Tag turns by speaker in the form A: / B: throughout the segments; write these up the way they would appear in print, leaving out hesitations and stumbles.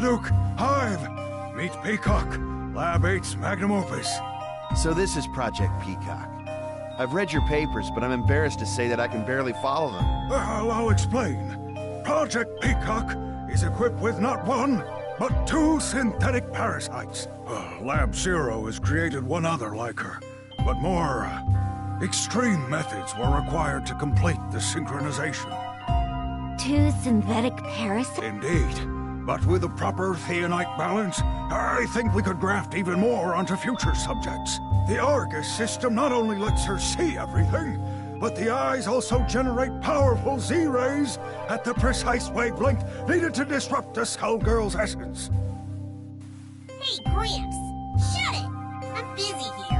A: Leduc, Hive, meet Peacock, Lab 8's magnum opus.
B: So this is Project Peacock. I've read your papers, but I'm embarrassed to say that I can barely follow them.
A: I'll explain. Project Peacock is equipped with not one, but 2 synthetic parasites. Lab Zero has created one other like her, but more extreme methods were required to complete the synchronization.
C: 2 synthetic parasites?
A: Indeed. But with a proper theonite balance, I think we could graft even more onto future subjects. The Argus system not only lets her see everything, but the eyes also generate powerful Z-rays at the precise wavelength needed to disrupt the Skullgirl's essence.
D: Hey, Gramps! Shut it! I'm busy here.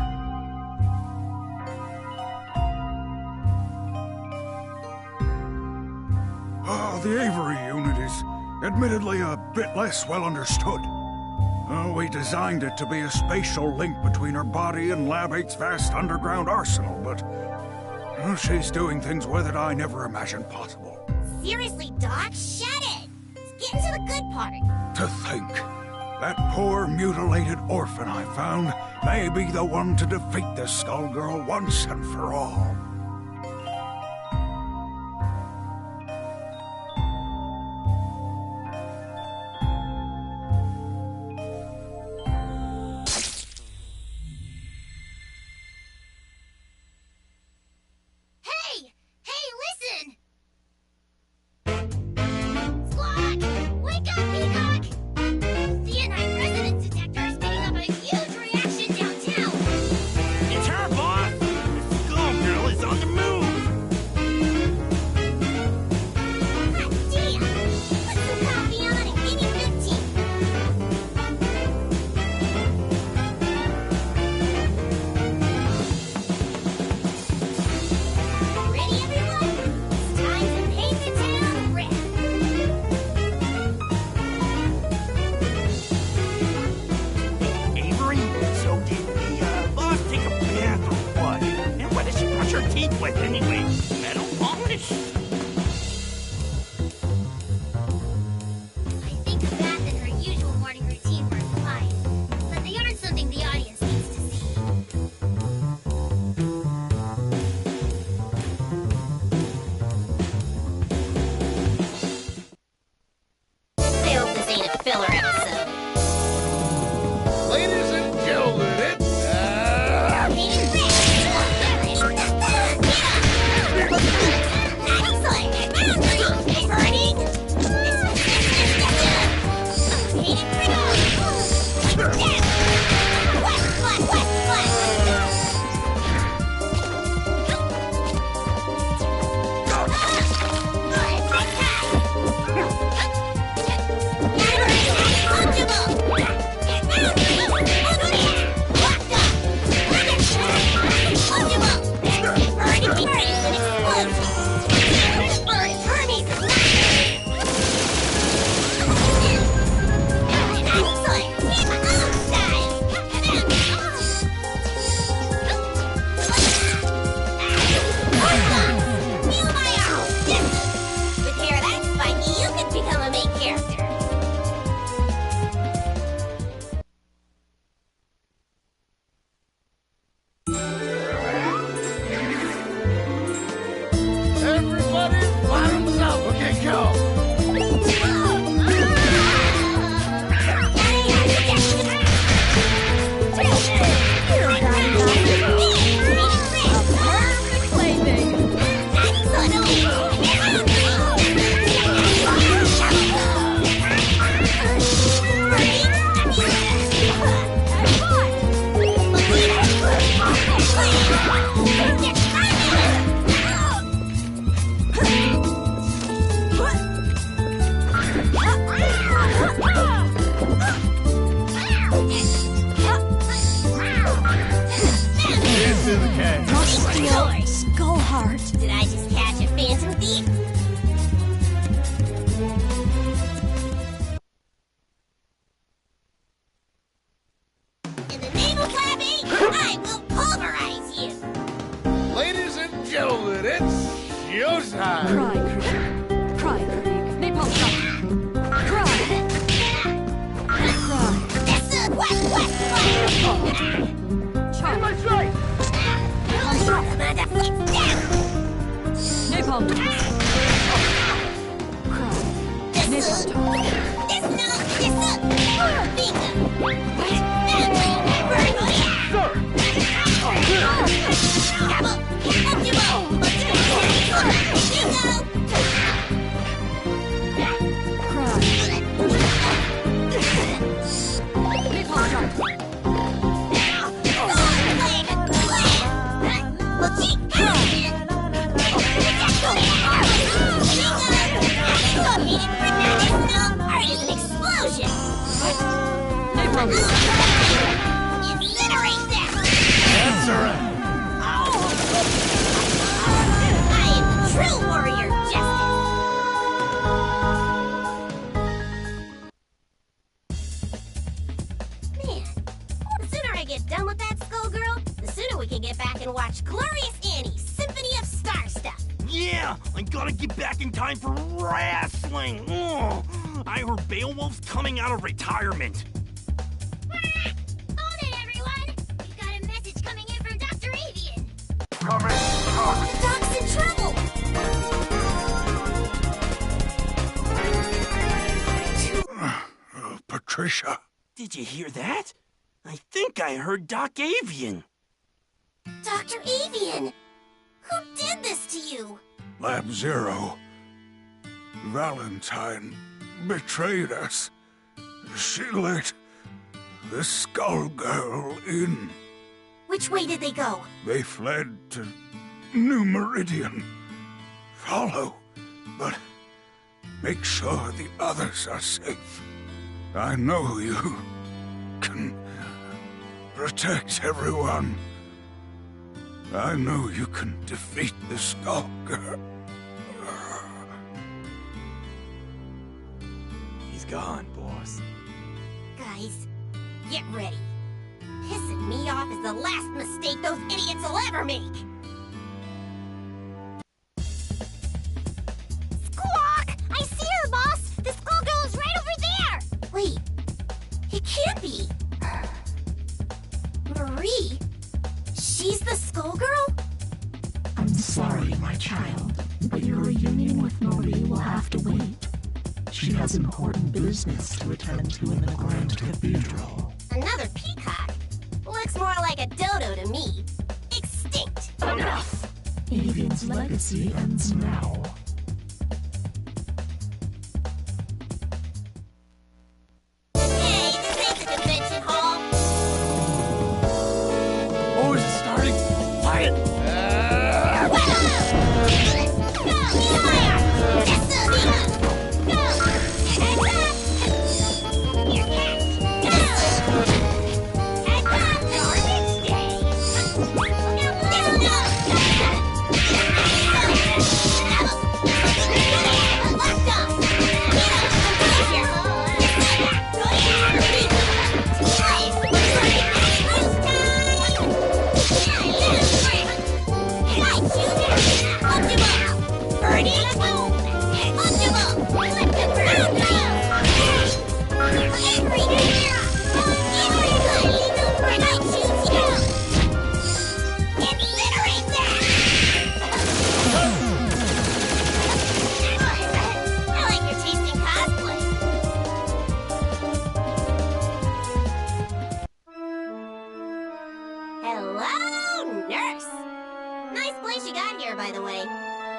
A: The Avery unit is admittedly a bit less well understood. We designed it to be a spatial link between her body and Lab 8's vast underground arsenal, but she's doing things with it I never imagined possible.
D: Seriously, Doc, shut it! Let's get into the good part.
A: To think, that poor mutilated orphan I found may be the one to defeat the Skullgirl once and for all.
D: Did I just catch a phantom thief? In the naval clapping, I will pulverize you!
E: Ladies and gentlemen, it's showtime!
F: Cry, Krieg. Cry, Krieg. Napalm shot. Cry! In my sight! Napalm toss. Cry. Napalm
D: Incinerate that!
E: That's alright.
D: I am the true warrior justice! Man, the sooner I get done with that skullgirl, the sooner we can get back and watch Glorious Annie's Symphony of Star Stuff.
G: Yeah, I gotta get back in time for wrestling. Ugh. I heard Beowulf's coming out of retirement.
D: Hold it, everyone! We've got a message coming in from Dr. Avian.
A: Coming,
D: Doc's in trouble!
A: Patricia.
G: Did you hear that? I think I heard Doc Avian.
D: Dr. Avian! Who did this to you?
A: Lab Zero. Valentine betrayed us. She let the Skull Girl in.
D: Which way did they go?
A: They fled to New Meridian. Follow, but make sure the others are safe. I know you can protect everyone. I know you can defeat the Skull Girl.
G: He's gone, boss.
D: Guys, get ready. Pissing me off is the last mistake those idiots will ever make. Squawk! I see her, boss! The Skullgirl is right over there! Wait, it can't be. Marie? She's the Skullgirl?
H: I'm sorry, my child, but your reunion with Marie will have to wait. She has important business to attend to in the Grand Cathedral.
D: Another peacock? Looks more like a dodo to me. Extinct.
G: Enough!
H: Avian's legacy ends now.
D: Hey, this ain't the convention hall.
E: Oh, is it starting? Quiet.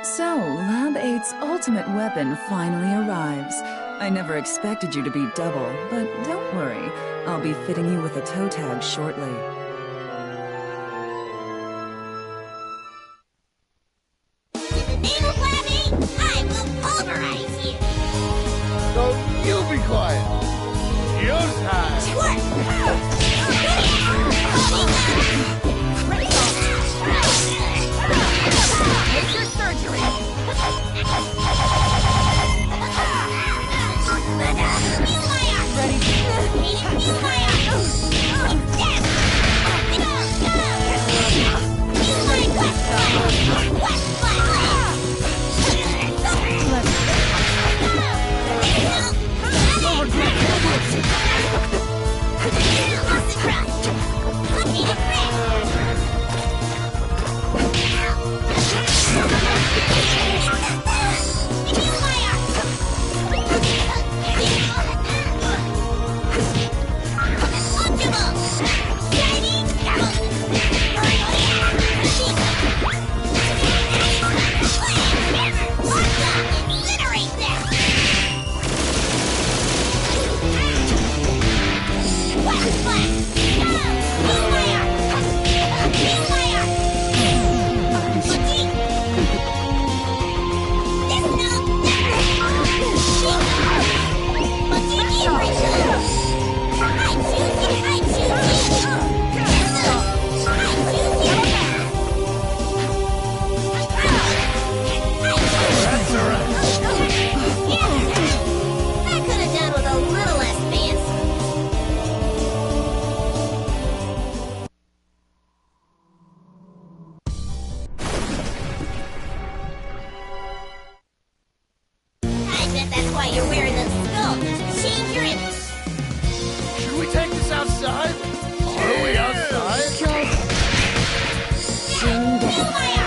F: So, Lab 8's ultimate weapon finally arrives. I never expected you to be double, but don't worry. I'll be fitting you with a toe tag shortly.
D: In the name of Lab 8, I will pulverize you!
E: So you be quiet. Showtime.
F: It's your surgery!
D: Ready?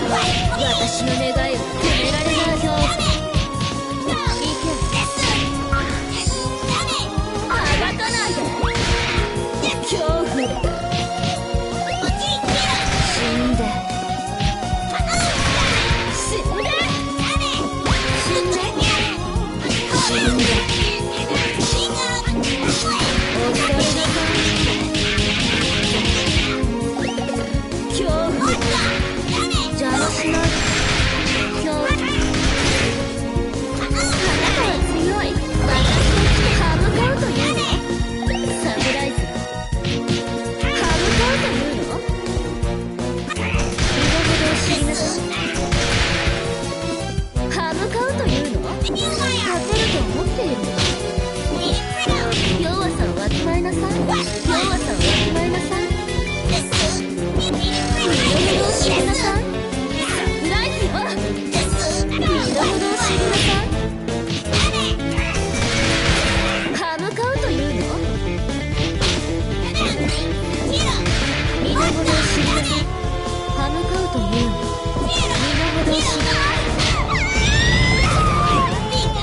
I: 私の願いを止められないよ。あがかないで。恐怖で死んで死んで死んで死んでおそれなさい。恐怖邪魔しない。恐怖あなたは強い。私に来て歯向かうというの？サプライズ歯向かうというの？身の程を知りなさい。歯向かうというの？勝てると思っているの？弱さをわきまえなさい。弱さをわきまえなさい。身の程を知りなさい。サプライズよ。身の程を知りなさい。歯向かうというの？身の程を知りなさい。歯向かうというの？身の程を知りなさい。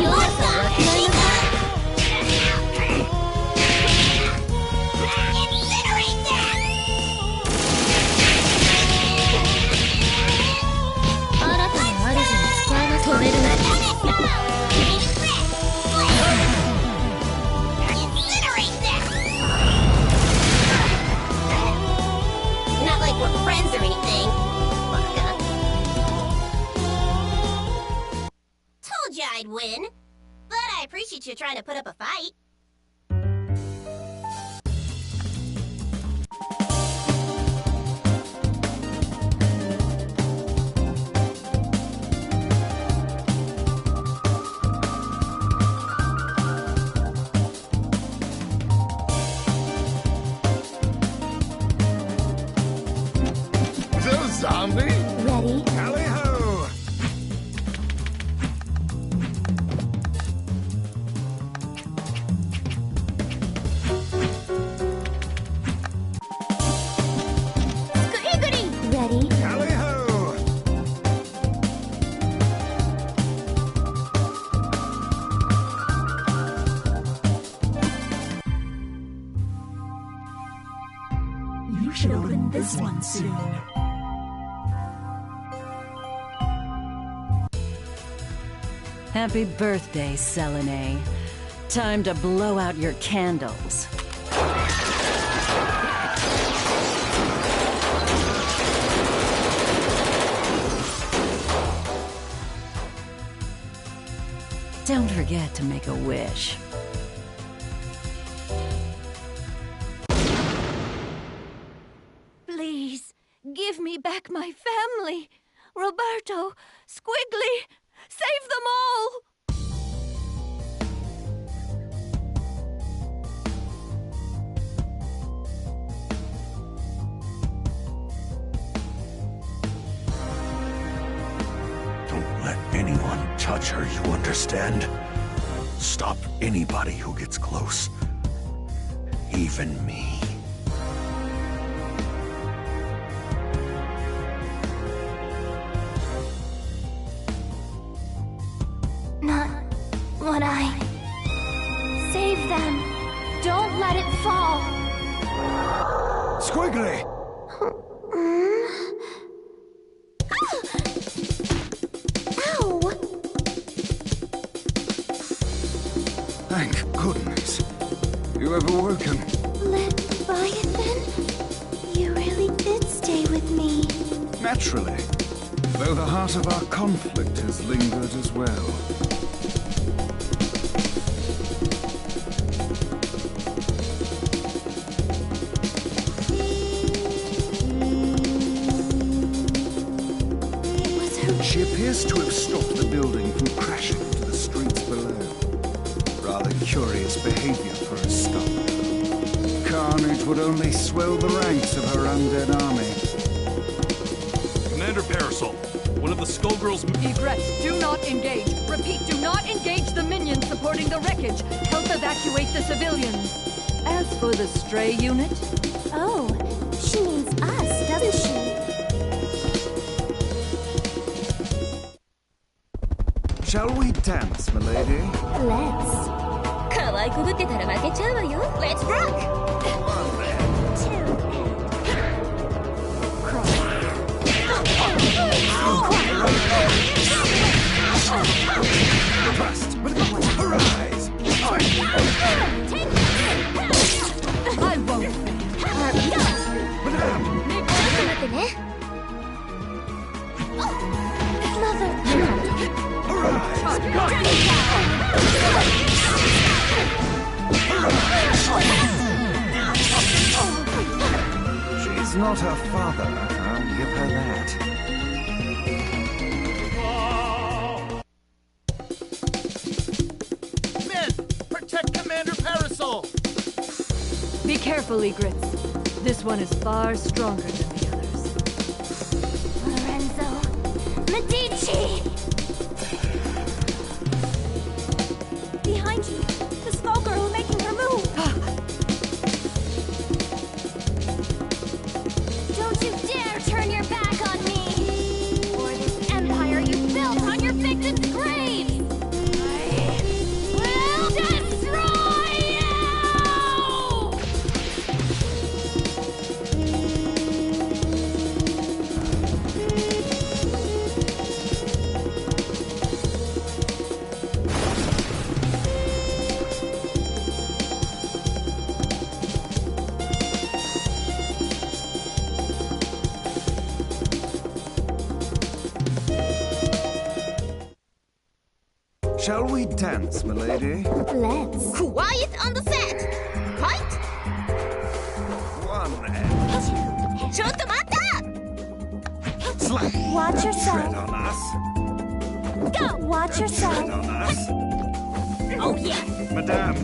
I: 弱さをわきまえなさい。あなたの主に使えなさい。止めるな。
D: Not like we're friends or anything. Told you I'd win. But I appreciate you trying to put up a fight.
E: So, zombie?
C: Ready?
A: Tally-ho!
C: Ready?
A: Tally-ho!
H: You should open this one soon.
F: Happy birthday, Selene. Time to blow out your candles. Don't forget to make a wish.
I: Please, give me back my family. Roberto, Squiggly, save them all!
A: Don't let anyone touch her, you understand? Stop anybody who gets close. Even me.
C: Not when I save them. Don't let it fall.
A: Squiggly!
C: Ow!
A: Thank goodness. You have awoken.
C: Leviathan, you really did stay with me.
A: Naturally. Though the heart of our conflict has lingered as well.
C: It was her.
A: She appears to have stopped the building from crashing into the streets below. Rather curious behavior for a stop. Carnage would only swell the ranks of her undead army.
G: Commander Parasol, one of the Skullgirls...
J: Egress, do not engage. Repeat, do not engage the minions supporting the wreckage. Help evacuate the civilians. As for the stray unit...
C: Oh, she means us, doesn't she?
A: Shall we dance, milady?
C: Let's.
I: 可愛くぶってたら負けちゃうわよ。Let's rock!
A: Trust, but arise!
J: I won't.
C: 待ってね。
A: She's not her father, I'll give her that.
E: Men, protect Commander Parasol!
J: Be careful, Egrets. This one is far stronger than the others.
C: Lorenzo. Medici! Behind you. The small girl making her move. Don't you dare turn your back on me! Or this empire you built on your victims' graves! I will destroy you!
A: Shall we dance, milady?
C: Let's.
D: Quiet on the set! Right?
A: One and
D: ちょっと待った
A: slack.
C: Watch
A: Tread
C: yourself.
A: on us.
C: Go! Watch
A: Tread
C: yourself.
A: on us.
D: Oh yeah!
A: Madame.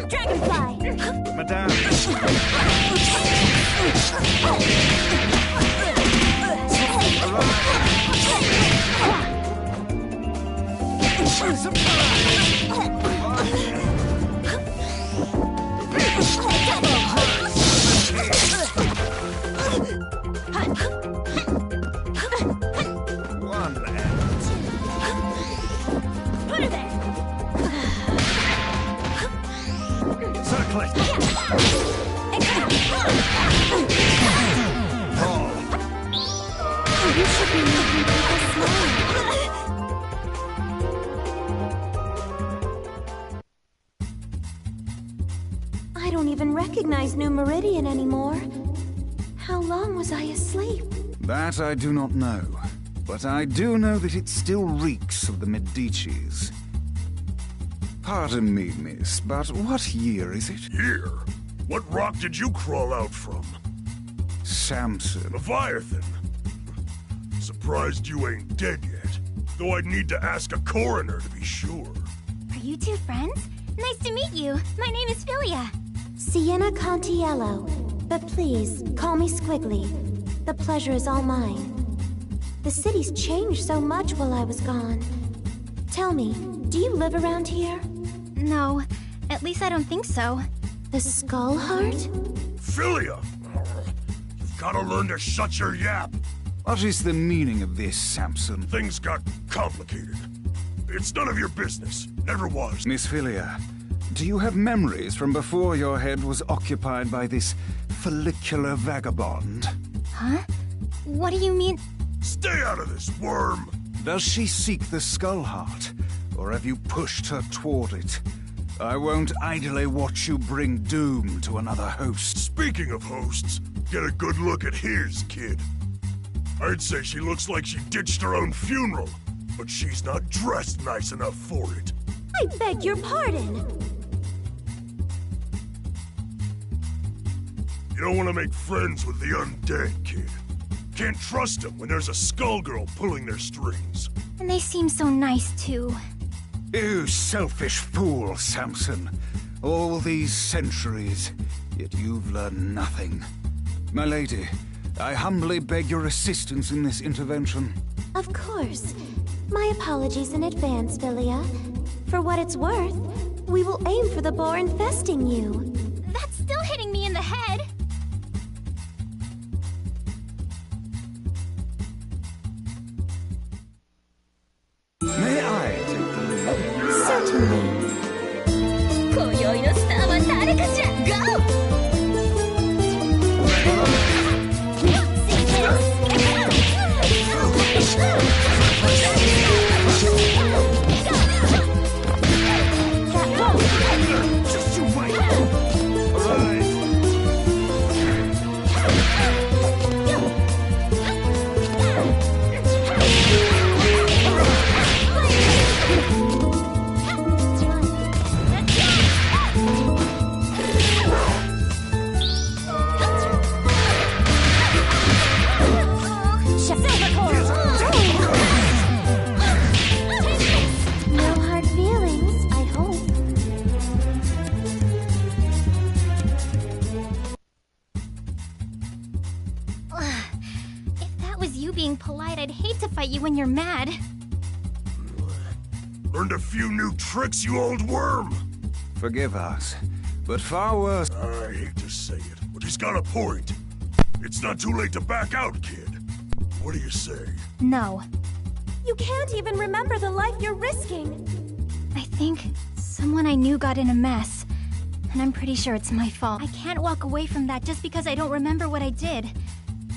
C: Dragonfly.
A: Madame. One and
C: Put her there.
A: circle it. Fall.
C: You should be making people smile. I don't even recognize New Meridian anymore. How long was I asleep?
A: That I do not know, but I do know that it still reeks of the Medicis. Pardon me, miss, but what year is it?
K: Year? What rock did you crawl out from?
A: Samson.
K: Leviathan? Surprised you ain't dead yet. Though I'd need to ask a coroner to be sure.
C: Are you two friends? Nice to meet you. My name is Philia. Sienna Contiello. But please, call me Squiggly. The pleasure is all mine. The city's changed so much while I was gone. Tell me, do you live around here?
L: No, at least I don't think so.
C: The Skull Heart?
K: Philia! You've gotta learn to shut your yap.
A: What is the meaning of this, Samson?
K: Things got complicated. It's none of your business. Never was.
A: Miss Philia, do you have memories from before your head was occupied by this follicular vagabond?
L: Huh? What do you mean?
K: Stay out of this, worm!
A: Does she seek the Skull Heart, or have you pushed her toward it? I won't idly watch you bring doom to another host.
K: Speaking of hosts, get a good look at his, kid. I'd say she looks like she ditched her own funeral, but she's not dressed nice enough for it.
C: I beg your pardon.
K: You don't want to make friends with the undead, kid. Can't trust them when there's a skullgirl pulling their strings.
L: And they seem so nice, too.
A: You selfish fool, Samson. All these centuries, yet you've learned nothing. My lady, I humbly beg your assistance in this intervention.
C: Of course. My apologies in advance, Philia. For what it's worth, we will aim for the boar infesting you.
L: That's still hitting me in the head.
C: to me.
I: 今宵のスターは誰かしら。GO!
L: When you're mad.
K: Learned a few new tricks, you old worm!
A: Forgive us, but far worse.
K: I hate to say it, but he's got a point. It's not too late to back out, kid. What do you say?
L: No.
C: You can't even remember the life you're risking.
L: I think someone I knew got in a mess. And I'm pretty sure it's my fault. I can't walk away from that just because I don't remember what I did.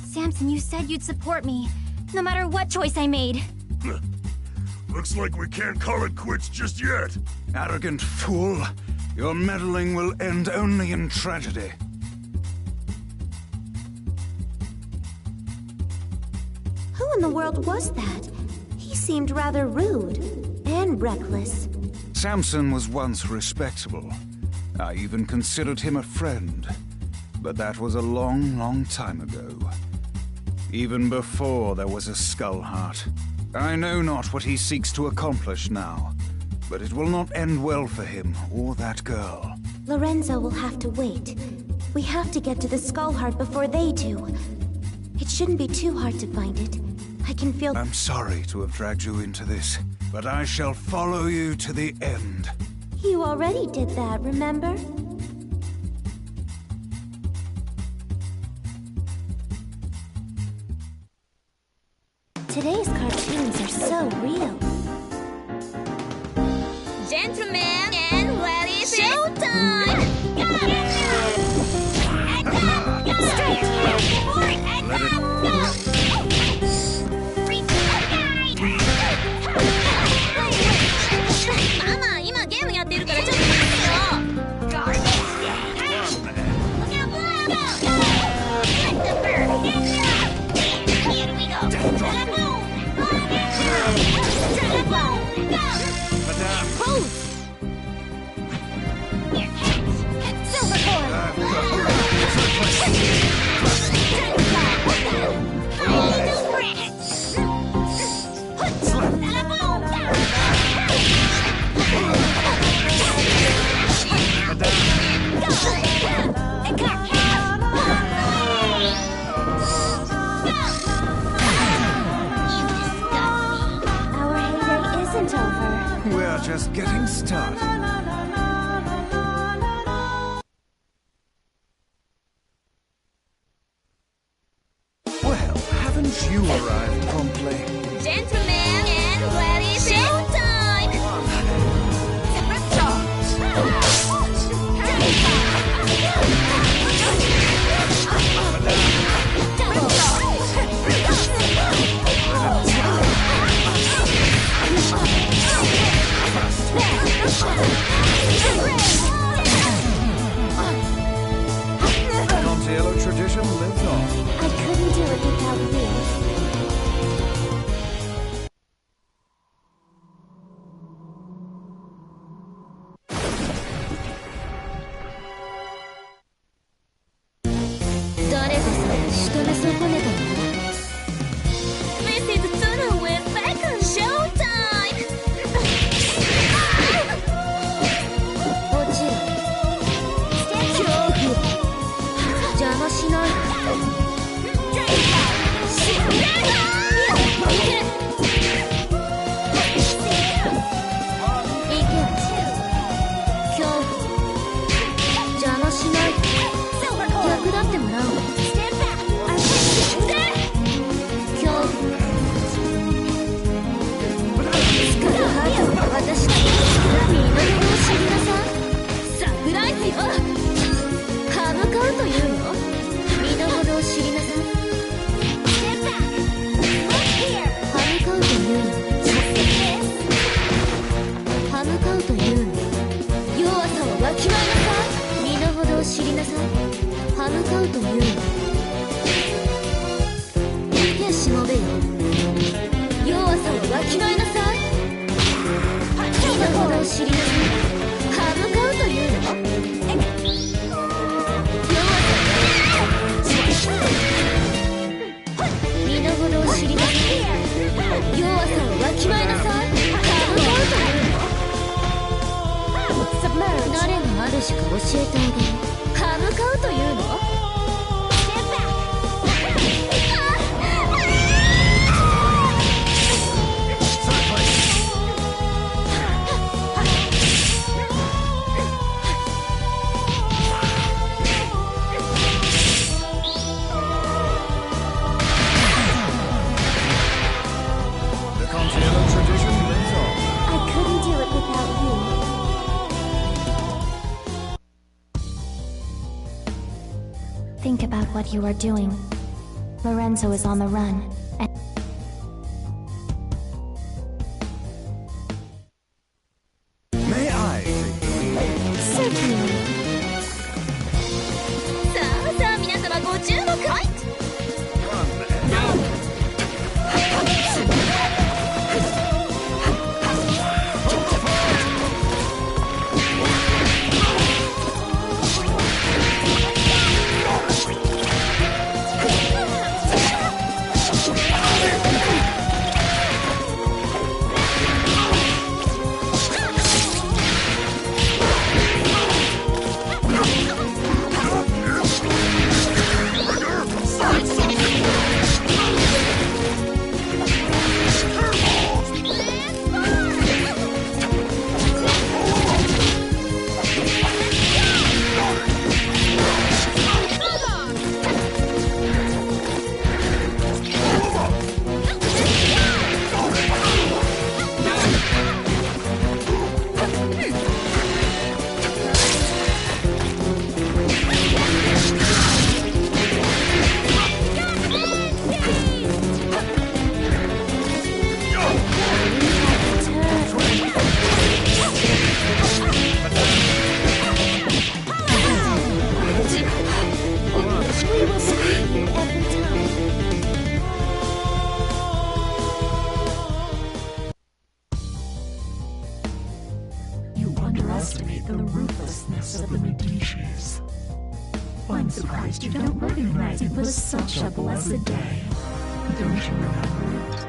L: Samson, you said you'd support me, no matter what choice I made.
K: Looks like we can't call it quits just yet.
A: Arrogant fool. Your meddling will end only in tragedy.
C: Who in the world was that? He seemed rather rude and reckless.
A: Samson was once respectable. I even considered him a friend. But that was a long, long time ago. Even before there was a Skull Heart. I know not what he seeks to accomplish now, but it will not end well for him or that girl.
C: Lorenzo will have to wait. We have to get to the Skull Heart before they do. It shouldn't be too hard to find it. I can feel—
A: I'm sorry to have dragged you into this, but I shall follow you to the end.
C: You already did that, remember? Today's cartoons are so real.
I: Gentlemen and ladies, showtime! Mama, 今ゲームやってるからちょっと待ってよ。
A: We're just getting started. Well, haven't you arrived promptly?
I: Gentlemen and ladies, showtime!
A: Yellow tradition lives on.
C: I couldn't do it without you.
I: べよ。弱さをわきまえなさい。身の程を知りなさい。歯向かうというの？弱さ身の程を知りなさい。弱さをわきまえなさい。歯向かうというの？誰が主か教えてあげる。歯向かうというの？Think
C: about what you are doing. Lorenzo is on the run, and
A: May I?
C: certainly.
I: さあさあ皆様ご注目。
H: Underestimate the ruthlessness of the Medici's. I'm surprised you don't recognize it was such a blessed day. Don't you remember it?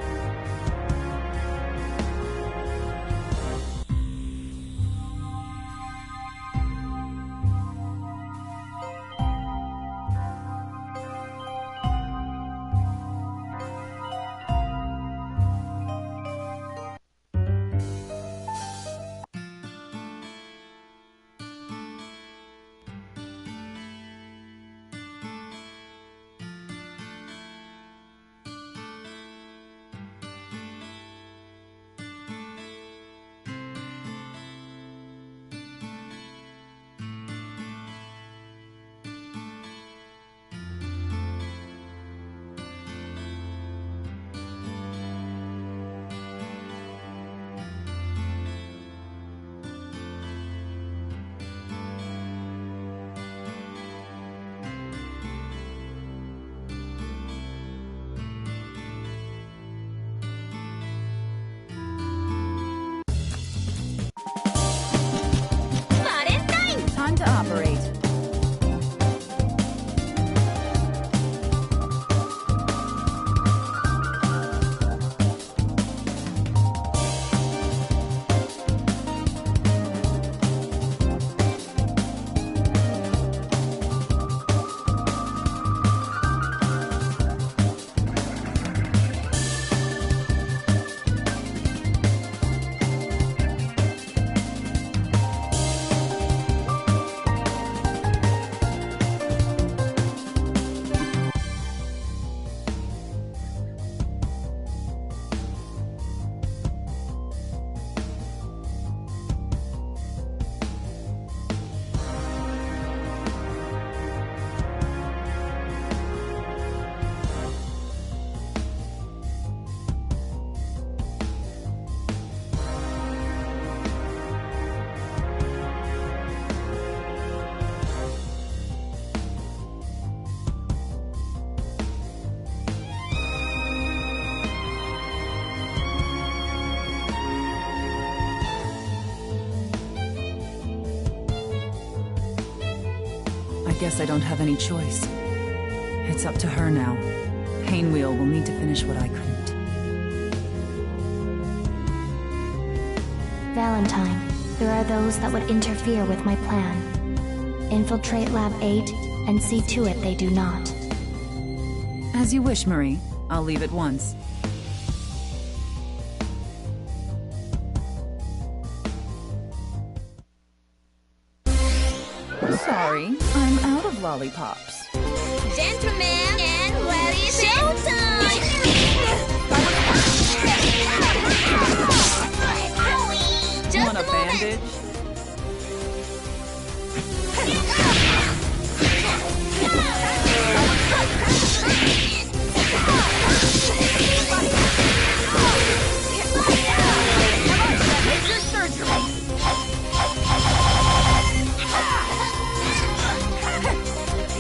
F: guess I don't have any choice. It's up to her now. Painwheel will need to finish what I couldn't.
C: Valentine, there are those that would interfere with my plan. Infiltrate Lab 8 and see to it they do not.
F: As you wish, Marie. I'll leave at once. Sorry, I'm out of lollipops.
I: Gentlemen and ladies, showtime! Just
F: Want a bandage?
J: Major surgery!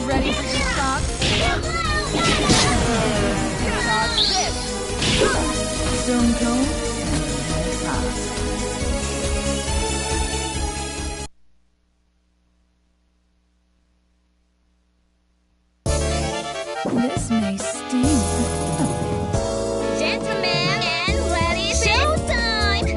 J: Ready for your shots? Shot this!
F: Stone cold? This may sting.
I: Gentlemen and ladies, showtime!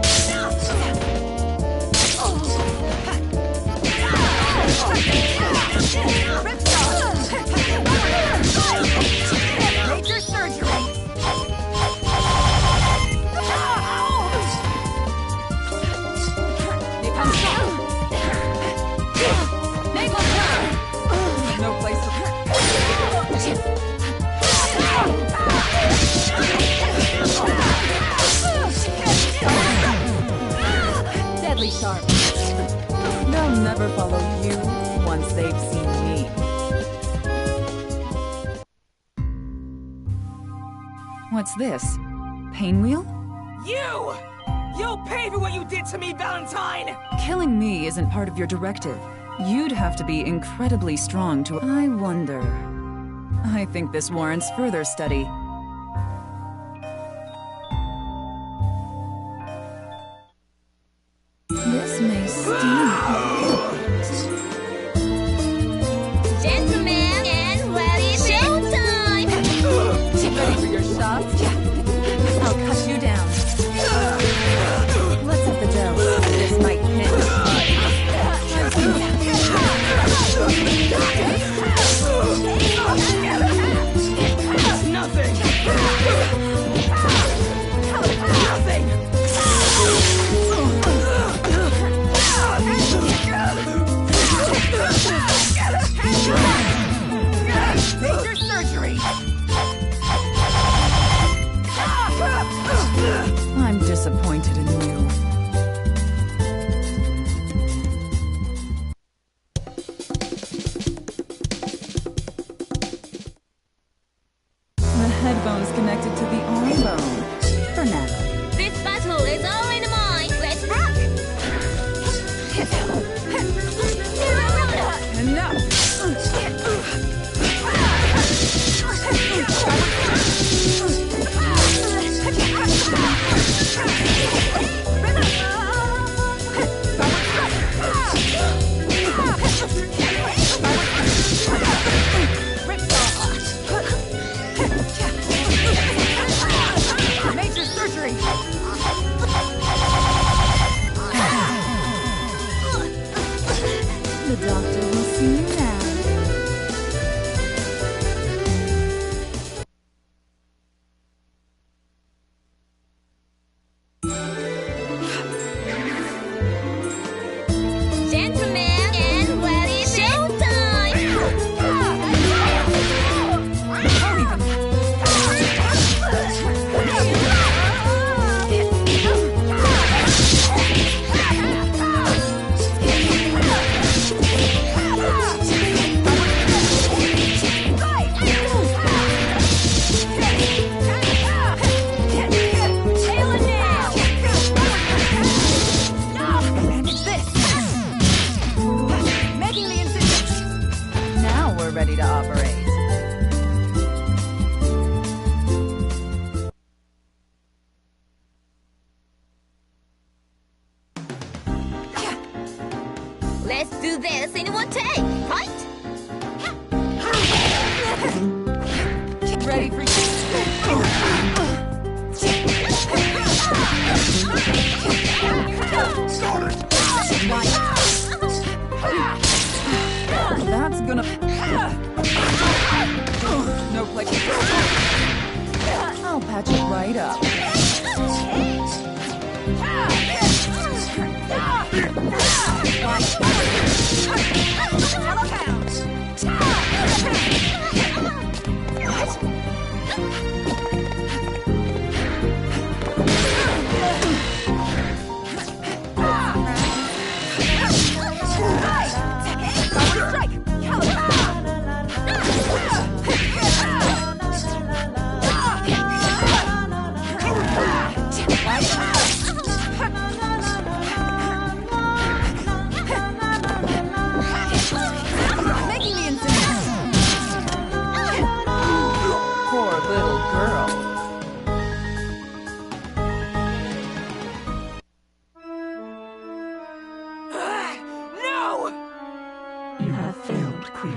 J: Major surgery! No place to... Deadly sharp.
F: They'll never follow you once they've seen me. What's this? Painwheel?
M: You! You'll pay for what you did to me, Valentine!
F: Killing me isn't part of your directive. You'd have to be incredibly strong to... I wonder... I think this warrants further study. This may sting.
I: Gentlemen and ladies, showtime!
J: Ready for your shots?
F: I'll cut you down. Let's up the dose. This might hit.
M: It's nothing!
J: Major surgery!
F: I'm disappointed in you. The head bone's connected to the arm bone. For now.
I: This battle is all in mine! Let's rock!
F: Enough!
J: Major surgery!
F: The doctor will see you now.
I: Gentlemen and ladies, showtime!
J: Making the incision!
F: Now we're ready to operate.
I: Let's do this in one take, right?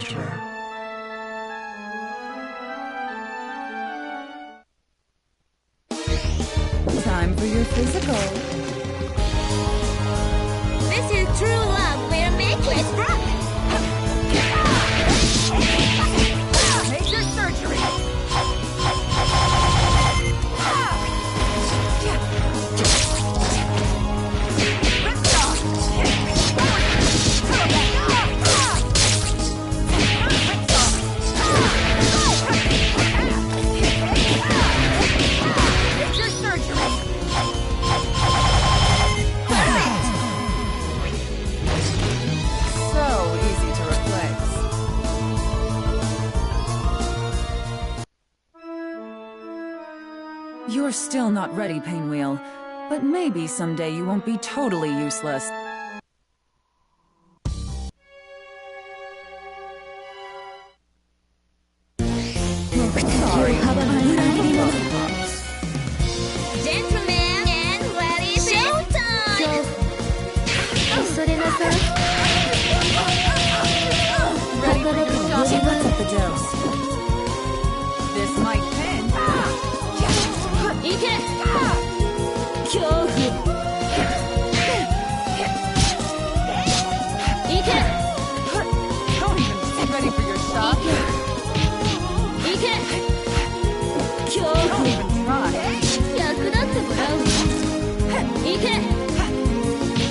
F: adventurer. Time for your physical.
I: This is true love we're making. Let's rock!
J: Major surgery!
F: You're still not ready, Painwheel. But maybe someday you won't be totally useless. Sorry.
I: Gentlemen and ladies, showtime!
F: Ready for your shot? What's up the dose? This might pin.
I: いけ！恐怖！いけ！
F: Don't even ready for your shot.
I: いけ！恐怖！
F: Don't even try.
I: 役立ってもらうわ！いけ！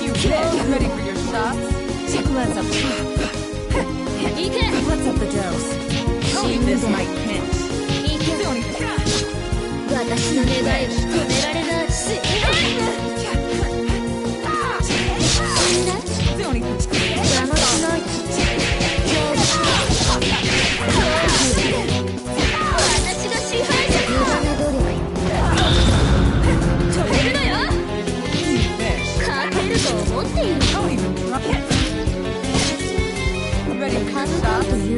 F: You bitch. Ready for your shots? What's up?
I: いけ！
F: What's up the dose? This might pinch.
I: いけ！
F: Don't even try.
I: 私の願いは止められない。死んだ？
F: Don't even try.
I: 邪魔しない。私が支配者。無駄な努力。止めるのよ。勝てると思っている。
F: Don't even try. Ready for your
I: と
F: shots?
I: いう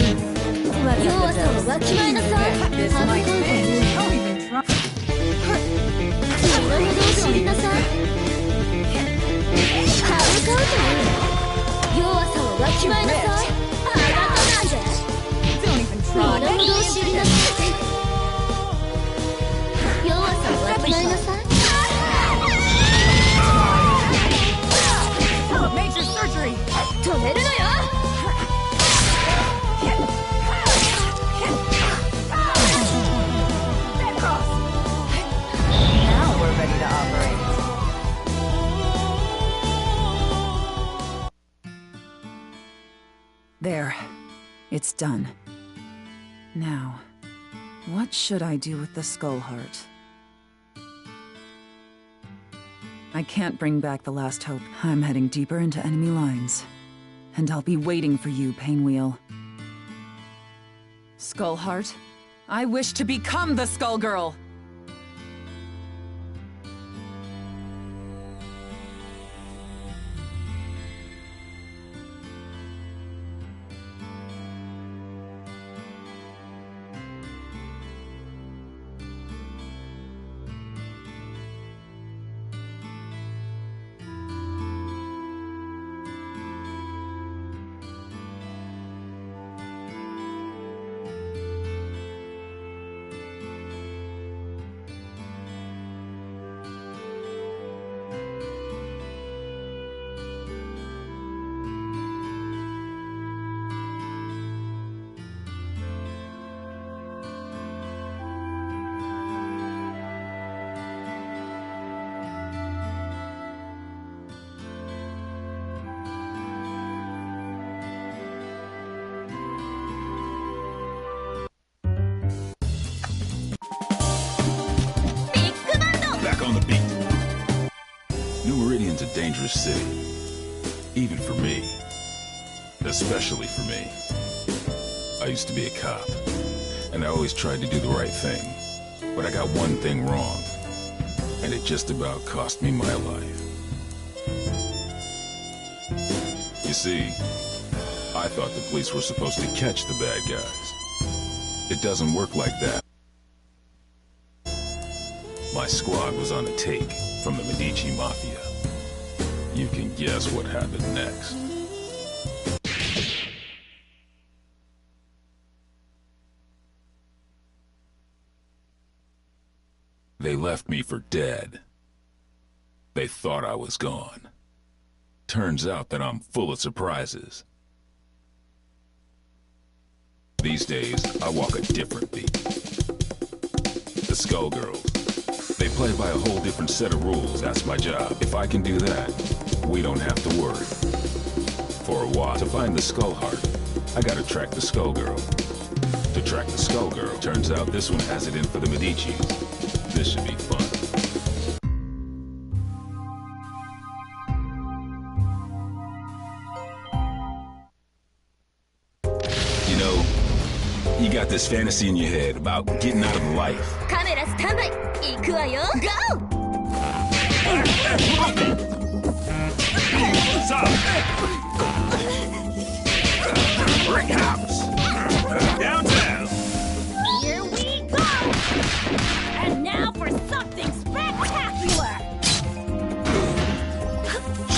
I: 弱さをわきまえなさい。
F: This might pinch. Don't even try.
I: そのほどを知りなさい。歯向かうという弱さをわきまえなさい。あなたなんで
F: Don't even
I: その
F: try.
I: ほどを知りなさい。弱さをわきまえなさい。
F: Major surgery.
I: 止めるのよ。
F: Now we're ready to operate. There. It's done. Now, what should I do with the skull heart? I can't bring back the last hope. I'm heading deeper into enemy lines. And I'll be waiting for you, Painwheel. Skullheart, I wish to become the Skull Girl!
N: Back on the beat. New Meridian's a dangerous city. Even for me. Especially for me. I used to be a cop. And I always tried to do the right thing. But I got one thing wrong. And it just about cost me my life. You see, I thought the police were supposed to catch the bad guys. It doesn't work like that. My squad was on a take from the Medici Mafia. You can guess what happened next. left me for dead. They thought I was gone. Turns out that I'm full of surprises. These days, I walk a different beat. The Skullgirls. They play by a whole different set of rules. That's my job. If I can do that, we don't have to worry. For a while, to find the Skull Heart, I gotta track the Skullgirl. To track the Skullgirl, turns out this one has it in for the Medicis. This should be fun. You know, you got this fantasy in your head about getting out of life.
I: Camera standby. 行くわよ. Go!
G: Brick house. Downtown.
D: Here we go! And now for something spectacular!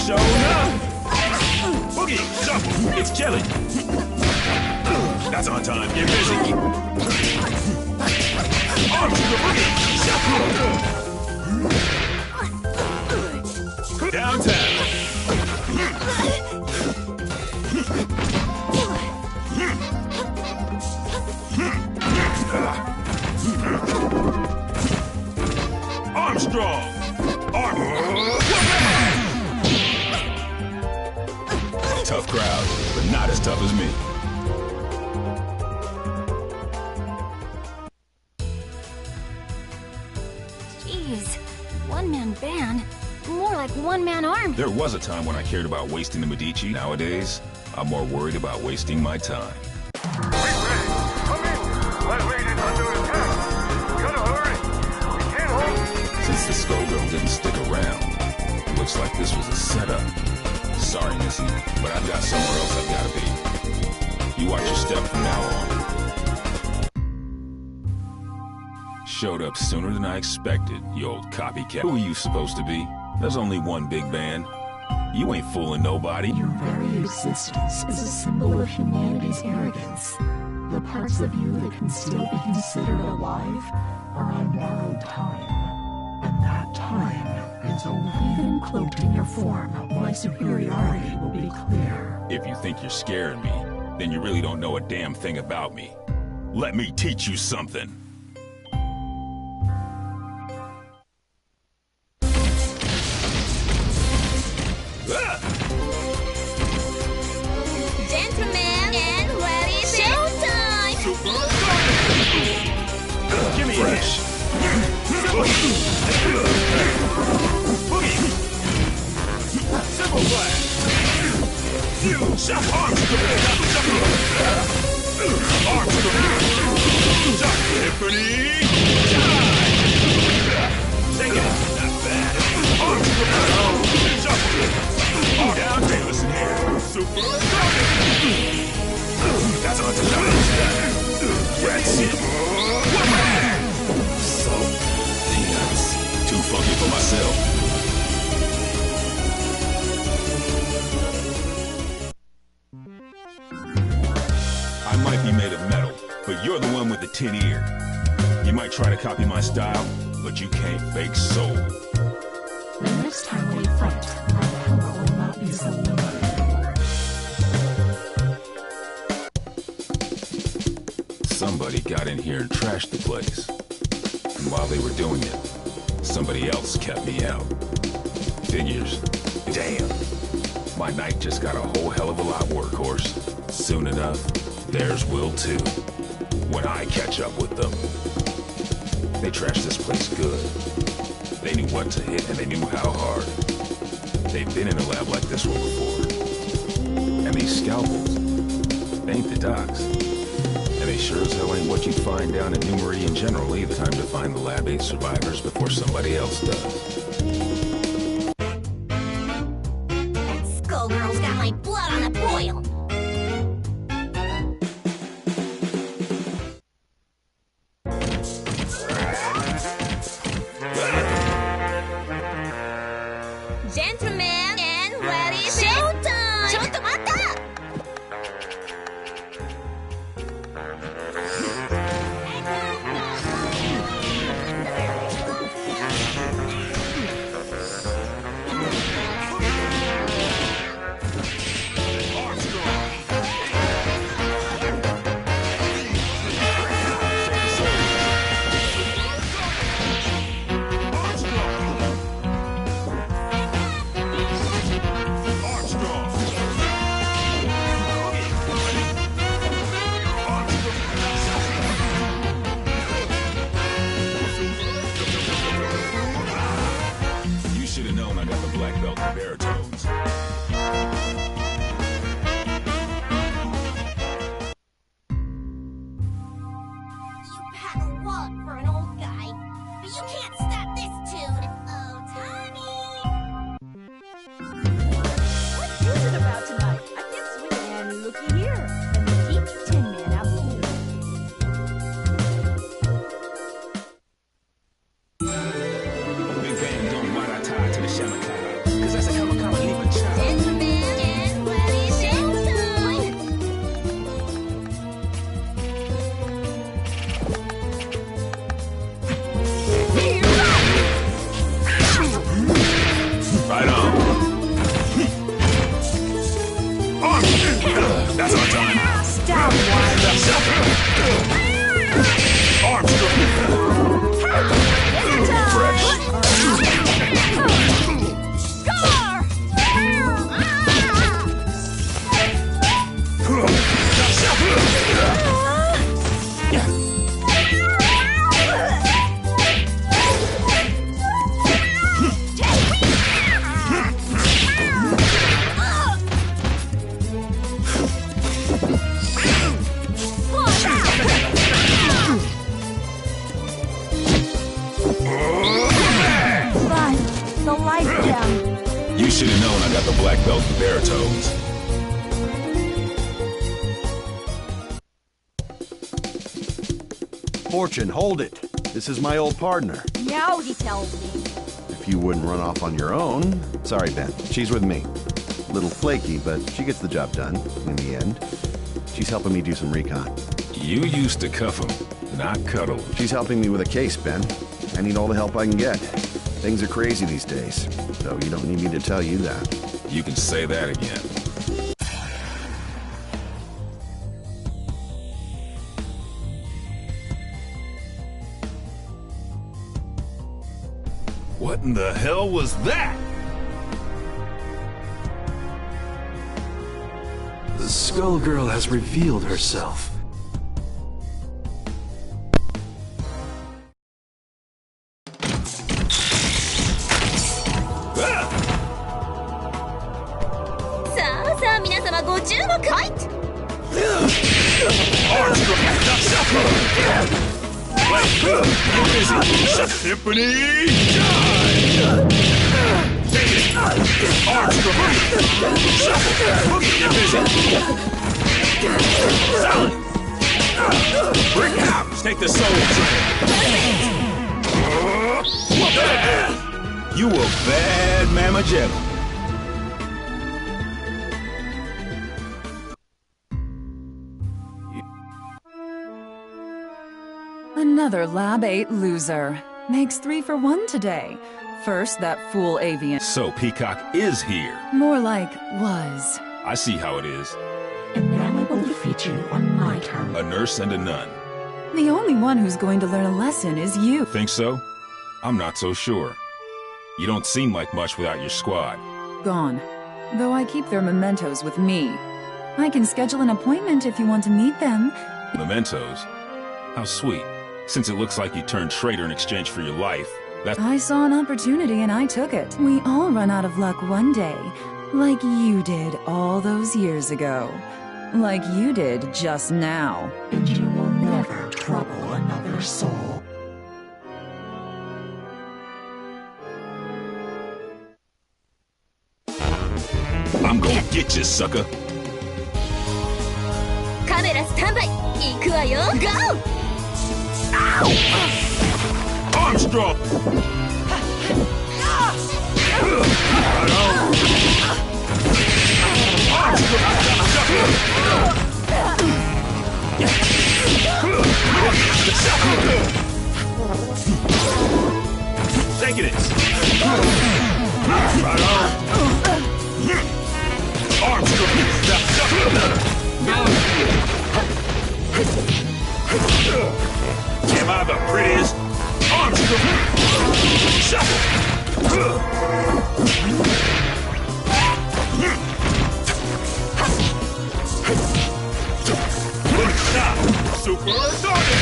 G: Show enough! Boogie, jump! It's Jelly! That's on time. Get busy! On to the boogie! Downtown! Armstrong! Tough crowd, but not as tough as me.
L: Jeez, one-man band? More like one-man army.
N: There was a time when I cared about wasting the Medici. Nowadays, I'm more worried about wasting my time. Since the Skullgirl didn't stick around, looks like this was a setup. Sorry, Missy, but I've got somewhere else I've gotta be. You watch your step from now on. Showed up sooner than I expected, you old copycat. Who are you supposed to be? There's only one big band. You ain't fooling nobody.
H: Your very existence is a symbol of humanity's arrogance. The parts of you that can still be considered alive are on borrowed time. And that time is only even cloaked in your form. My superiority will be clear.
N: If you think you're scaring me, then you really don't know a damn thing about me. Let me teach you something.
I: Gentlemen and ladies, showtime!
G: Give me fresh. Boogie! Simple blast! You shot arms to the arms to the shot Tiffany! Take it! Not bad! Arms to the shot! Down, hey, listen here! Super! That's on to that's it! So, peanuts. Too funky for myself. I might be made of metal, but you're the one with the tin ear. You might try to copy my style, but you can't fake soul.
H: The next time we fight, my power will not be so limited.
N: Somebody got in here and trashed the place. And while they were doing it, somebody else kept me out. Figures. Damn. My night just got a whole hell of a lot worse. Soon enough, theirs will too. When I catch up with them. They trashed this place good. They knew what to hit and they knew how hard. They've been in a lab like this one before. And these scalpels, they ain't the docs. And they sure as hell ain't what you find down at New Meridian General either. Time to find the Lab 8 survivors before somebody else does.
D: That Skullgirl's got my blood on the boil!
I: Gentlemen and ladies, showtime! ちょっと待った!
N: black belt in baritones.
D: You pack a wallop for an old guy, but you can't stop this tune. Oh, Tommy!
J: What is it about tonight? I can't swing it. And looky here. And the Geek Tin Man out here.
G: Big band don't want to tie to the shamakala. Cause that's a kamakama leave a child.
D: Gentlemen, and bloody showtime!
N: Right on. That's our time.
J: Stop one.
N: Fresh.
J: The light down.
N: You should have known I got the black belt in baritones.
B: Fortune, hold it. This is my old partner.
J: Now he tells me.
B: If you wouldn't run off on your own... Sorry, Ben. She's with me. Little flaky, but she gets the job done in the end. She's helping me do some recon.
N: You used to cuff him, not cuddle.
B: She's helping me with a case, Ben. I need all the help I can get. Things are crazy these days, so you don't need me to tell you that.
N: You can say that again. What in the hell was that?
O: The Skullgirl has revealed herself.
N: Symphony Shine! Take it! Armstrong! Shuffle! Get busy! Silence! Bring it out! Take the soul train! You a bad mamma jamma.
F: Another Lab 8 loser. Makes 3 for 1 today. First, that fool avian.
N: So Peacock is here.
F: More like was.
N: I see how it is.
H: And now I will defeat you on my turn.
N: A nurse and a nun.
F: The only one who's going to learn a lesson is you.
N: Think so? I'm not so sure. You don't seem like much without your squad.
F: Gone. Though I keep their mementos with me. I can schedule an appointment if you want to meet them.
N: Mementos? How sweet. Since it looks like you turned traitor in exchange for your life, that's...
F: I saw an opportunity and I took it. We all run out of luck one day. Like you did all those years ago. Like you did just now.
H: And you will never trouble another soul.
N: I'm gonna get you, sucker.
I: Camera standby. 行くわよ。Go!
N: Armstrong! Taking it! Right on! Armstrong! Am I the prettiest? Armstrong! Shuffle! Stop! Super target!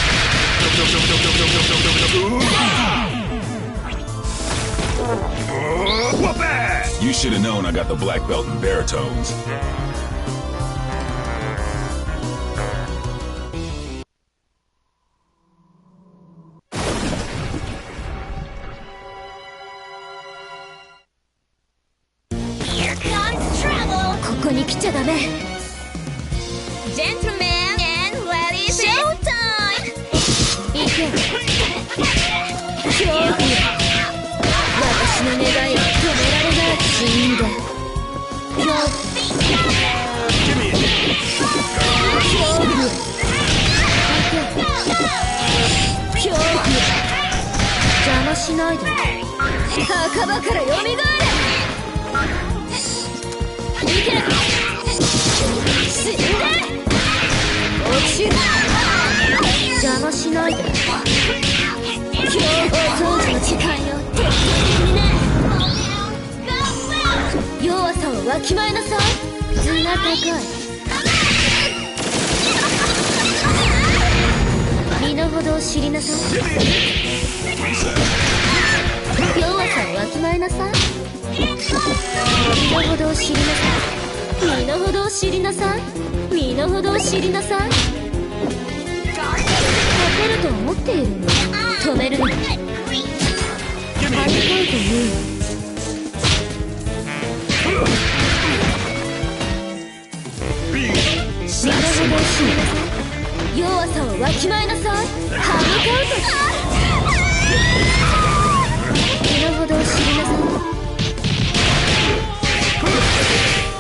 N: Whoop-ass! You should have known I got the black belt in baritones.
D: Here comes trouble!
I: ここに来ちゃダメ。
D: Gentlemen and ladies, showtime!
I: 行け。恐怖よ。私の願いを止められない。死んで。恐怖。恐怖よ。邪魔しないで。墓場から蘇れ。いけ。死んで。落ちる。邪魔しないで。今日当時の時間よ。徹底的にね。弱さをわきまえなさい。図が高い。身の程を知りなさい。弱さをわきまえなさい。身の程を知りなさい。身の程を知りなさい。身の程を知りなさい。勝てると思っているの。止めるの。張り替えて言うの。身の程を知りなさい。弱さをわきまえなさい。張り替えて身の程を知りなさい。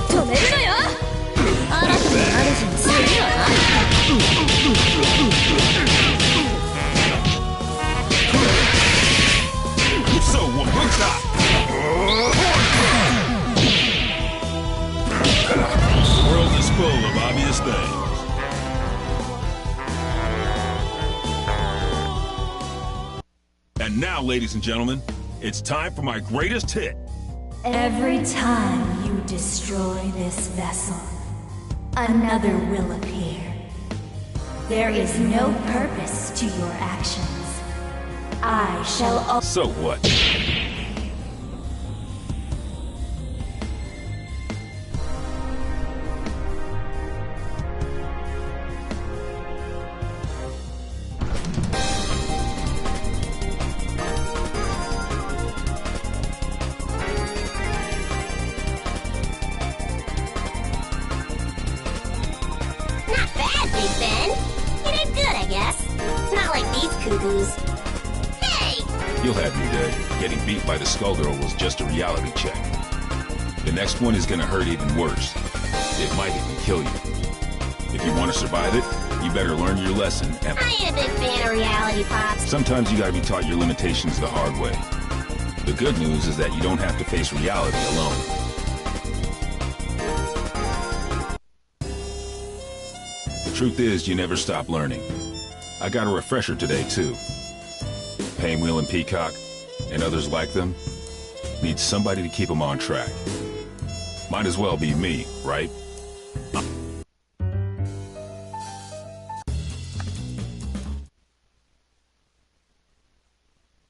I: 止めるのよ。新たな主にするわな。
N: So what? What's that? The world is full of obvious things. And now, ladies and gentlemen, it's time for my greatest hit.
P: Every time you destroy this vessel, another will appear. There is no purpose to your actions. I shall...
N: So what? You'll have your day. Getting beat by the Skullgirl was just a reality check. The next one is gonna hurt even worse. It might even kill you. If you want to survive it, you better learn your lesson and...
D: I ain't a big fan of reality pops.
N: Sometimes you gotta be taught your limitations the hard way. The good news is that you don't have to face reality alone. The truth is, you never stop learning. I got a refresher today, too. Painwheel and Peacock, and others like them, need somebody to keep them on track. Might as well be me, right?